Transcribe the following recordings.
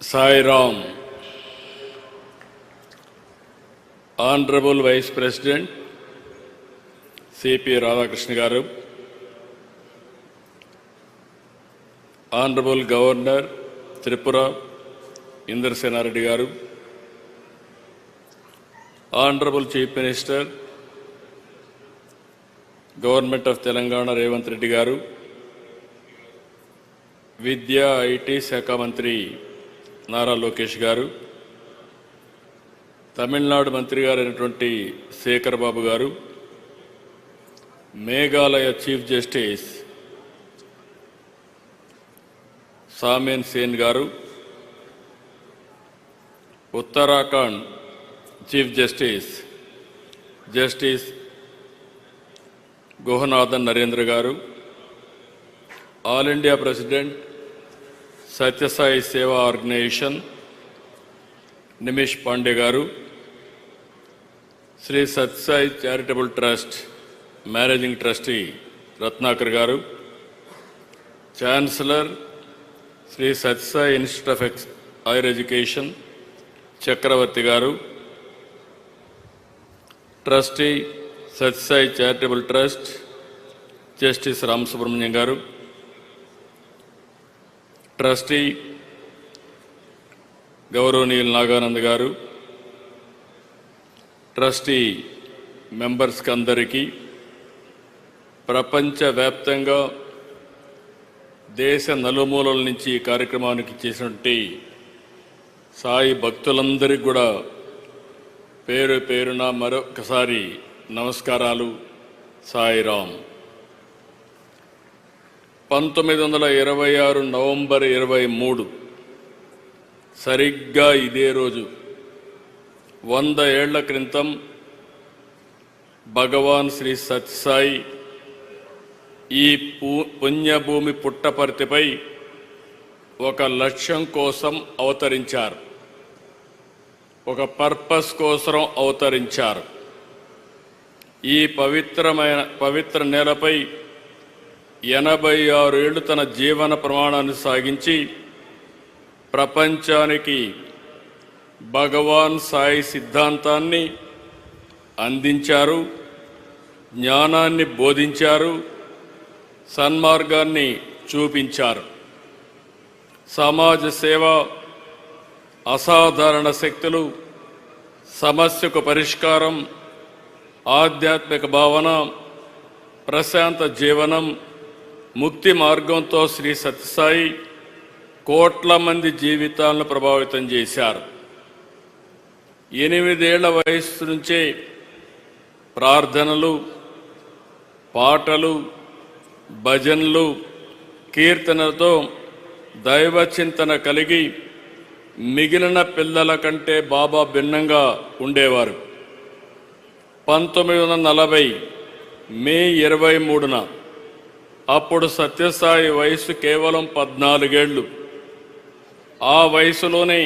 Sai Ram, Honorable Vice President, C.P. Radhakrishna Garu, Honorable Governor, Tripura, Indrasena Reddy Garu, Honorable Chief Minister, Government of Telangana, Revanth Reddy Garu, Vidya IT Shakha Mantri, Nara Lokesh Garu, Tamil Nadu Mantri Garu Shekhar Babu Garu, Meghalaya Chief Justice Samen Sen Garu, Uttarakhand Chief Justice Justice Gohanathan Narendra Garu, All India President Satya Sai Seva Organization Nimish Pandey Garu, Sri Satya Sai Charitable Trust Managing Trustee Ratnakar Garu, Chancellor Sri Satya Sai Institute of Higher Education Chakravarti Garu, Trustee Satya Sai Charitable Trust Justice Ram Subramanian Garu, Trustee Gauravniyul Naganand Garu, Trustee Members Kandariki, Prapancha Vyaptanga Desha Nalumulal Nunchi Karyakramaniki Chesinati Sai Bhaktulandariki Kuda Peru Peruna Marokasari Namaskaralu Sai Ram. 1926 November 23 సరిగ్గా ఇదే రోజు 100 ఏళ్ల క్రితం భగవాన్ శ్రీ సత్య సాయి ఈ పుణ్యభూమి పుట్టపర్తిపై ఒక లక్ష్యం కోసం అవతరించారు, ఒక పర్పస్ కోసం అవతరించారు. ఈ పవిత్ర నేలపై 86 ఏళ్లు తన జీవన ప్రమాణాన్ని సాగించి ప్రపంచానికి భగవాన్ సాయి సిద్ధాంతాన్ని అందించారు, జ్ఞానాన్ని బోధించారు, సన్మార్గాన్ని చూపించారు. సమాజ సేవ, అసాధారణ శక్తులు, సమస్యకు పరిష్కారం, ఆధ్యాత్మిక భావన, ప్రశాంత జీవనం, ముక్తి మార్గంతో శ్రీ సత్యసాయి కోట్ల మంది జీవితాలను ప్రభావితం చేశారు. 8 ఏళ్ల వయస్సు నుంచే ప్రార్థనలు, పాటలు, భజనలు, కీర్తనలతో దైవ చింతన కలిగి మిగిలిన పిల్లల కంటే బాబా భిన్నంగా ఉండేవారు. 1940 మే 23న అప్పుడు సత్యసాయి వయసు కేవలం 14 ఏళ్ళు. ఆ వయసులోనే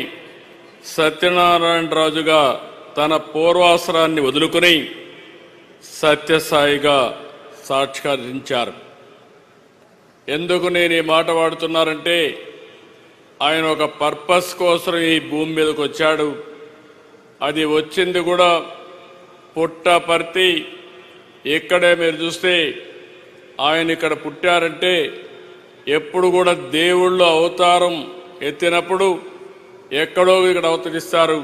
సత్యనారాయణ రాజుగా తన పూర్వాశ్రాన్ని వదులుకుని సత్యసాయిగా సాక్షాత్కరించారు. ఎందుకు నేను ఈ మాట వాడుతున్నారంటే, ఆయన ఒక పర్పస్ కోసం ఈ భూమి మీదకి వచ్చాడు. అది వచ్చింది కూడా పుట్టపర్తి. ఇక్కడే మీరు చూస్తే ఆయన ఇక్కడ పుట్టారంటే ఎప్పుడు కూడా దేవుళ్ళు అవతారం ఎత్తినప్పుడు ఎక్కడో ఇక్కడ అవతరిస్తారు.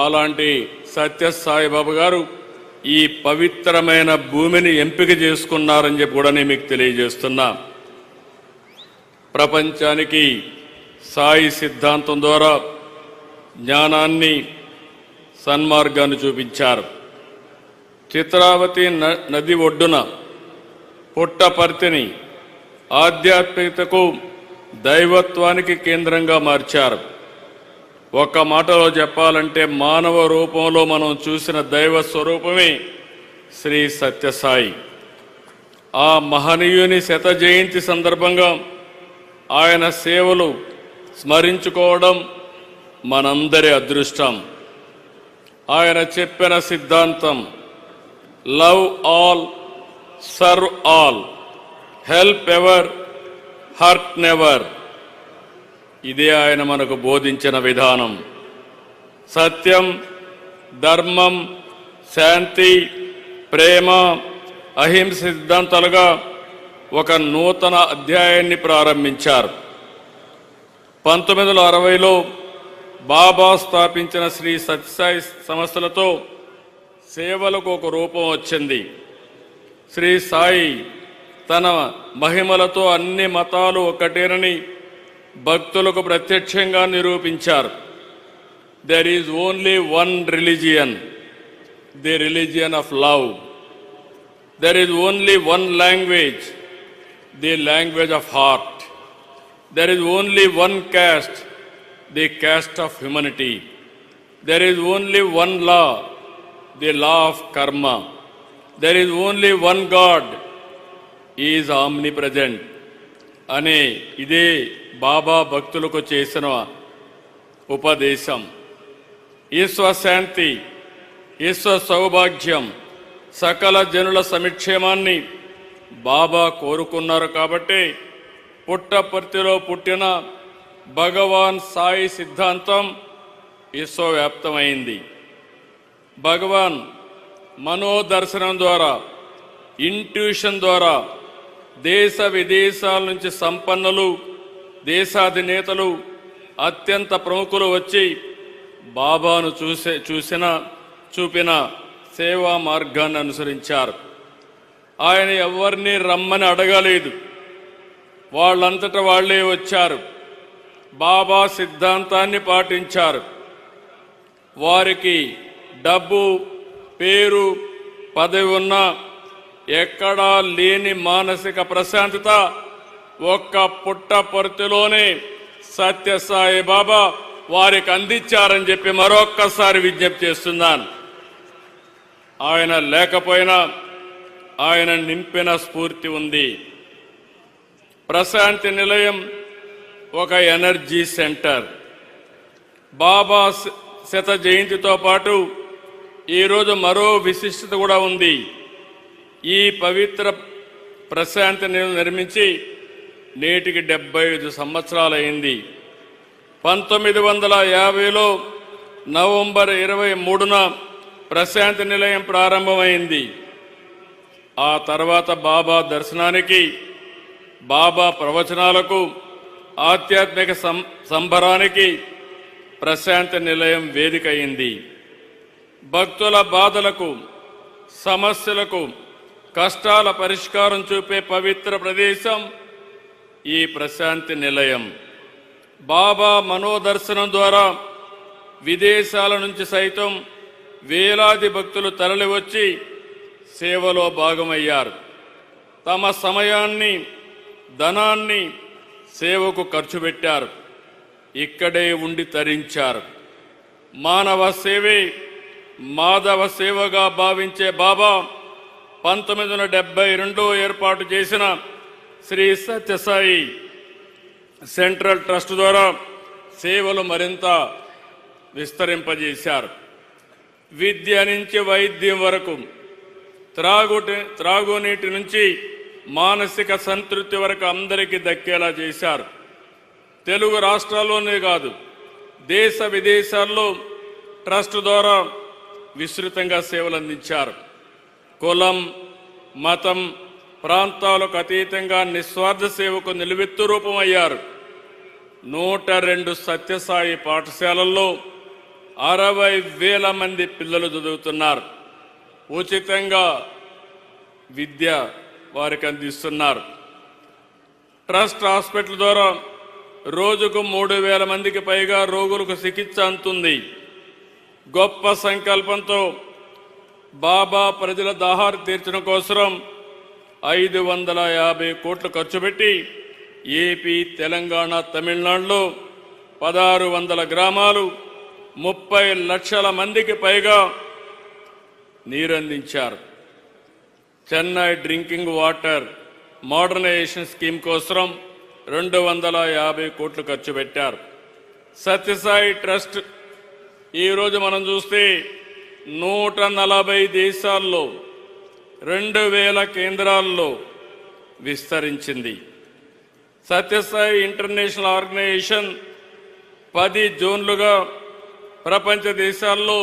అలాంటి సత్య సాయిబాబా గారు ఈ పవిత్రమైన భూమిని ఎంపిక చేసుకున్నారని చెప్పి కూడా నేను మీకు తెలియజేస్తున్నా. ప్రపంచానికి సాయి సిద్ధాంతం ద్వారా జ్ఞానాన్ని, సన్మార్గాన్ని చూపించారు. చిత్రావతి నది ఒడ్డున పుట్టపర్తిని ఆధ్యాత్మికతకు, దైవత్వానికి కేంద్రంగా మార్చారు. ఒక మాటలో చెప్పాలంటే మానవ రూపంలో మనం చూసిన దైవ స్వరూపమే శ్రీ సత్యసాయి. ఆ మహనీయుని 100వ జయంతి సందర్భంగా ఆయన సేవలు స్మరించుకోవడం మనందరి అదృష్టం. ఆయన చెప్పిన సిద్ధాంతం love all, serve all, help ever, hurt never. ఇదే ఆయన మనకు బోధించిన విధానం. సత్యం, ధర్మం, శాంతి, ప్రేమ, అహింస సిద్ధాంతాలుగా ఒక నూతన అధ్యాయాన్ని ప్రారంభించారు. 1960లో బాబా స్థాపించిన శ్రీ సత్యసాయి సంస్థలతో సేవలకు ఒక రూపం వచ్చింది. శ్రీ సాయి తన మహిమలతో అన్ని మతాలు ఒకటేనని భక్తులకు ప్రత్యక్షంగా నిరూపించారు. There is only one religion, the religion of love. There is only one language, the language of heart. There is only one caste, the caste of humanity. There is only one law, the law of karma. There is only one God, he is omnipresent. అనే ఇదే బాబా భక్తులకు చేసిన ఉపదేశం. ఈశ్వశాంతి, ఈశ్వర సౌభాగ్యం, సకల జనుల సమిక్షేమాన్ని బాబా కోరుకున్నారు. కాబట్టి పుట్టపర్తిలో పుట్టిన భగవాన్ సాయి సిద్ధాంతం విశ్వవ్యాప్తమైంది. భగవాన్ మనోదర్శనం ద్వారా, ఇంట్యూషన్ ద్వారా దేశ విదేశాల నుంచి సంపన్నులు, దేశాధినేతలు, అత్యంత ప్రముఖులు వచ్చి బాబాను చూపిన సేవా మార్గాన్ని అనుసరించారు. ఆయన ఎవరిని రమ్మని అడగలేదు, వాళ్ళంతటా వాళ్లే వచ్చారు. బాబా సిద్ధాంతాన్ని పాటించారు. వారికి డబ్బు, పేరు, పదవి ఉన్నా ఎక్కడా లేని మానసిక ప్రశాంతత ఒక్క పుట్టపర్తిలోనే సత్యసాయి బాబా వారికి అందించారని చెప్పి మరొక్కసారి విజ్ఞప్తి చేస్తున్నాను. ఆయన లేకపోయినా ఆయన నింపిన స్ఫూర్తి ఉంది. ప్రశాంతి నిలయం ఒక ఎనర్జీ సెంటర్. బాబా శత జయంతితో పాటు ఈరోజు మరో విశిష్టత కూడా ఉంది. ఈ పవిత్ర ప్రశాంతి నిర్మించి నేటికి 75 సంవత్సరాలైంది. 1950లో నవంబర్ 23న ప్రశాంతి నిలయం ప్రారంభమైంది. ఆ తర్వాత బాబా దర్శనానికి, బాబా ప్రవచనాలకు, ఆధ్యాత్మిక సంబరానికి ప్రశాంతి నిలయం వేదిక అయింది. భక్తుల బాధలకు, సమస్యలకు, కష్టాల పరిష్కారం చూపే పవిత్ర ప్రదేశం ఈ ప్రశాంతి నిలయం. బాబా మనోదర్శనం ద్వారా విదేశాల నుంచి సైతం వేలాది భక్తులు తరలివచ్చి సేవలో భాగమయ్యారు. తమ సమయాన్ని, ధనాన్ని సేవకు ఖర్చు పెట్టారు. ఇక్కడే ఉండి తరించారు. మానవ సేవే మాధవ సేవగా భావించే బాబా 1972 ఏర్పాటు చేసిన శ్రీ సత్యసాయి సెంట్రల్ ట్రస్ట్ ద్వారా సేవలు మరింత విస్తరింపజేశారు. విద్య నుంచి వైద్యం వరకు, త్రాగునీటి నుంచి మానసిక సంతృప్తి వరకు అందరికీ దక్కేలా చేశారు. తెలుగు రాష్ట్రాల్లోనే కాదు, దేశ విదేశాల్లో ట్రస్ట్ ద్వారా విస్తృతంగా సేవలు అందించారు. కులం, మతం, ప్రాంతాలకు అతీతంగా నిస్వార్థ సేవకు నిలువెత్తు రూపమయ్యారు. 102 సత్యసాయి పాఠశాలల్లో 60,000 మంది పిల్లలు చదువుతున్నారు. ఉచితంగా విద్య వారికి అందిస్తున్నారు. ట్రస్ట్ హాస్పిటల్ ద్వారా రోజుకు 3,000 మందికి పైగా రోగులకు చికిత్స అందుతుంది. గొప్ప సంకల్పంతో బాబా ప్రజల దాహాలు తీర్చడం కోసం 550 కోట్లు ఖర్చు పెట్టి ఏపీ, తెలంగాణ, తమిళనాడులో 1600 గ్రామాలు, 30 లక్షల మందికి పైగా నీరందించారు. Chennai drinking water modernisation scheme కోసం 250 కోట్లు ఖర్చు పెట్టారు. సత్యసాయి ట్రస్ట్ ఈరోజు మనం చూస్తే 140 దేశాల్లో 2000 కేంద్రాల్లో విస్తరించింది. సత్యసాయి ఇంటర్నేషనల్ ఆర్గనైజేషన్ 10 జోన్లుగా ప్రపంచ దేశాల్లో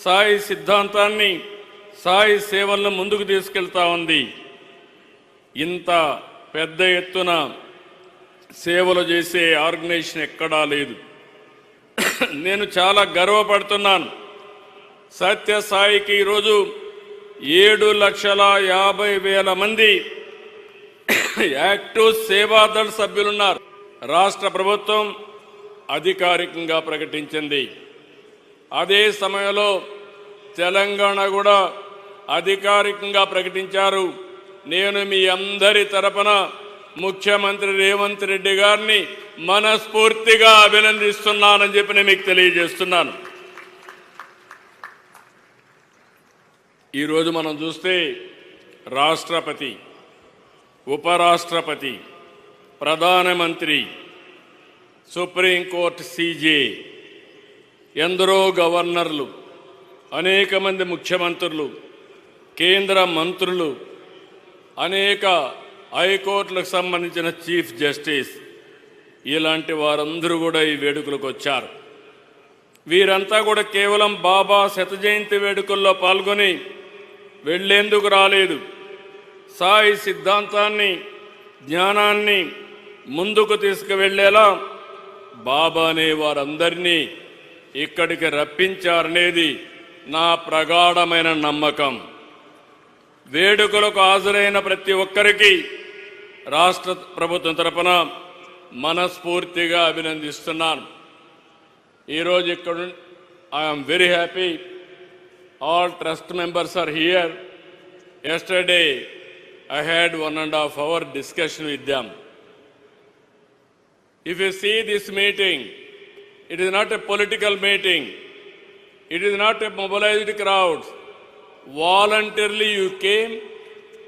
సాయి సిద్ధాంతాన్ని, సాయి సేవలను ముందుకు తీసుకెళ్తా ఉంది. ఇంత పెద్ద ఎత్తున సేవలు చేసే ఆర్గనైజేషన్ ఎక్కడా లేదు. నేను చాలా గర్వపడుతున్నాను. సత్య సాయికి ఈరోజు 7,50,000 మంది యాక్టివ్ సేవాదళ సభ్యులున్నారు. రాష్ట్ర ప్రభుత్వం అధికారికంగా ప్రకటించింది. అదే సమయంలో తెలంగాణ కూడా అధికారికంగా ప్రకటించారు. నేను మీ అందరి తరపున ముఖ్యమంత్రి రేవంత్ రెడ్డి గారిని మనస్ఫూర్తిగా అభినందిస్తున్నానని చెప్పి నేను మీకు తెలియజేస్తున్నాను. ఈరోజు మనం చూస్తే రాష్ట్రపతి, ఉపరాష్ట్రపతి, ప్రధానమంత్రి, సుప్రీంకోర్టు సీజే, ఎందరో గవర్నర్లు, అనేక మంది ముఖ్యమంత్రులు, కేంద్ర మంత్రులు, అనేక హైకోర్టులకు సంబంధించిన చీఫ్ జస్టిస్, ఇలాంటి వారందరూ కూడా ఈ వేడుకలకు వచ్చారు. వీరంతా కూడా కేవలం బాబా శత జయంతి వేడుకల్లో పాల్గొని వెళ్లేందుకు రాలేదు. సాయి సిద్ధాంతాన్ని, జ్ఞానాన్ని ముందుకు తీసుకువెళ్లేలా బాబానే వారందరినీ ఇక్కడికి రప్పించారనేది నా ప్రగాఢమైన నమ్మకం. వేడుకలకు హాజరైన ప్రతి ఒక్కరికి రాష్ట్ర ప్రభుత్వం తరపున మనస్ఫూర్తిగా అభినందిస్తున్నాను. ఈరోజు ఇక్కడ I'm very happy. All trust members are here. Yesterday I had 1.5 hour discussion with them. If you see this meeting, it is not a political meeting. It is not a mobilized crowd. Voluntarily you came,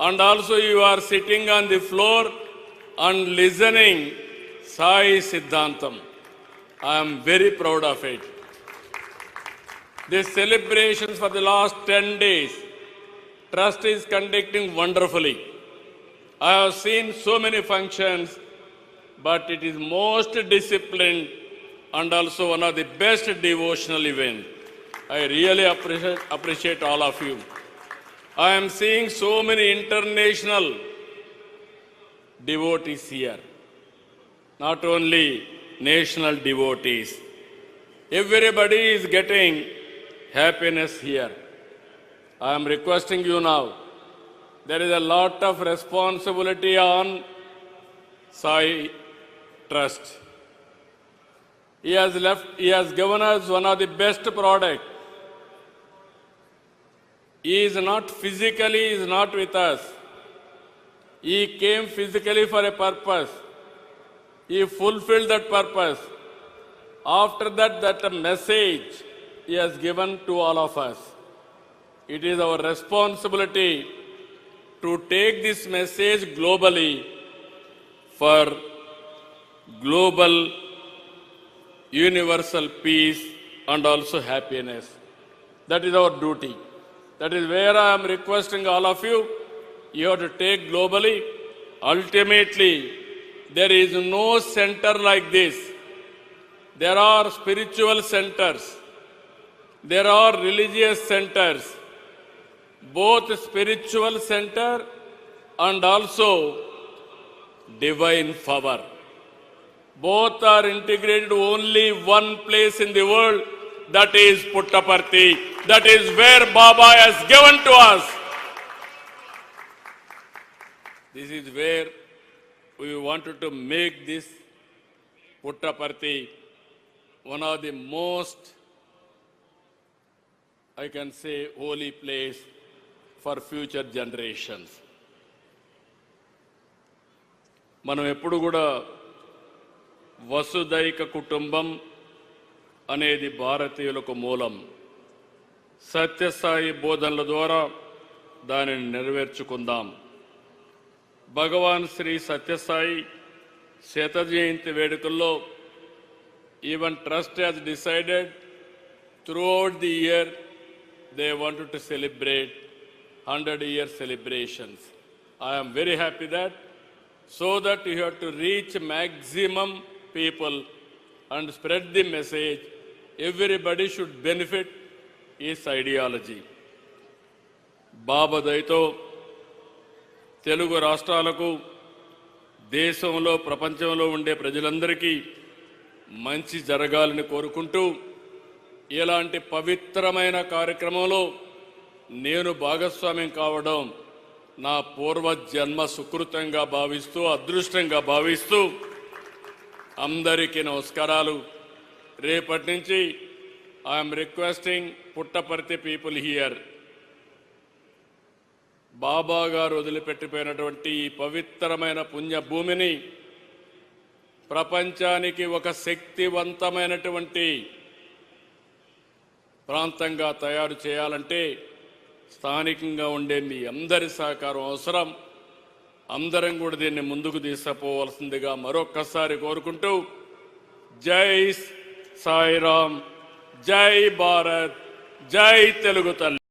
and also you are sitting on the floor and listening Sai Siddhantam. I am very proud of it. These celebrations for the last 10 days, Trust is conducting wonderfully. I have seen so many functions, but it is most disciplined and also one of the best devotional events. I really appreciate all of you. I am seeing so many international devotees here, not only national devotees. Everybody is getting happiness here. I am requesting you now, there is a lot of responsibility on Sai Trust. He has given us one of the best products. He is not physically, he is not with us. He came physically for a purpose. He fulfilled that purpose. After that, that message he has given to all of us. It is our responsibility to take this message globally for global universal peace and also happiness. That is our duty. That is where I am requesting all of you. You have to take globally. Ultimately, there is no center like this. There are spiritual centers. There are religious centers. Both spiritual center and also divine power. Both are integrated only one place in the world, that is Puttaparthi. That is where Baba has given to us. This is where we wanted to make this Puttaparthi one of the most, I can say, holy place for future generations. మనం ఎప్పుడు కూడా వసుదైక కుటుంబం అనేది భారతీయులకు మూలం. సత్యసాయి బోధనల ద్వారా దానిని నెరవేర్చుకుందాం. భగవాన్ శ్రీ సత్యసాయి శత జయంతి వేడుకల్లో even trust has decided throughout the year they wanted to celebrate 100-year celebrations. I am very happy that, so that you have to reach maximum people, and spread the message. Everybody should benefit his ideology. బాబా దయతో తెలుగు రాష్ట్రాలకు దేశంలో ప్రపంచంలో ఉండే ప్రజలందరికీ మంచి జరగాలని కోరుకుంటూ ఇలాంటి పవిత్రమైన కార్యక్రమంలో నేను భాగస్వామ్యం కావడం నా పూర్వజన్మ సుకృతంగా భావిస్తూ అదృష్టంగా భావిస్తూ అందరికీ నమస్కారాలు. రేపటి నుంచి I'm requesting Puttaparthi people here, Baba గారు వదిలిపెట్టిపోయినటువంటి ఈ పవిత్రమైన పుణ్య భూమిని ప్రపంచానికి ఒక శక్తివంతమైనటువంటి ప్రాంతంగా తయారు చేయాలంటే స్థానికంగా ఉండే మీ అందరి సహకారం అవసరం. అందరం కూడా దీన్ని ముందుకు తీసుకుపోవాల్సిందిగా మరొక్కసారి కోరుకుంటూ, జై సాయిరామ్, జై భారత్, జై తెలుగు తల్లి.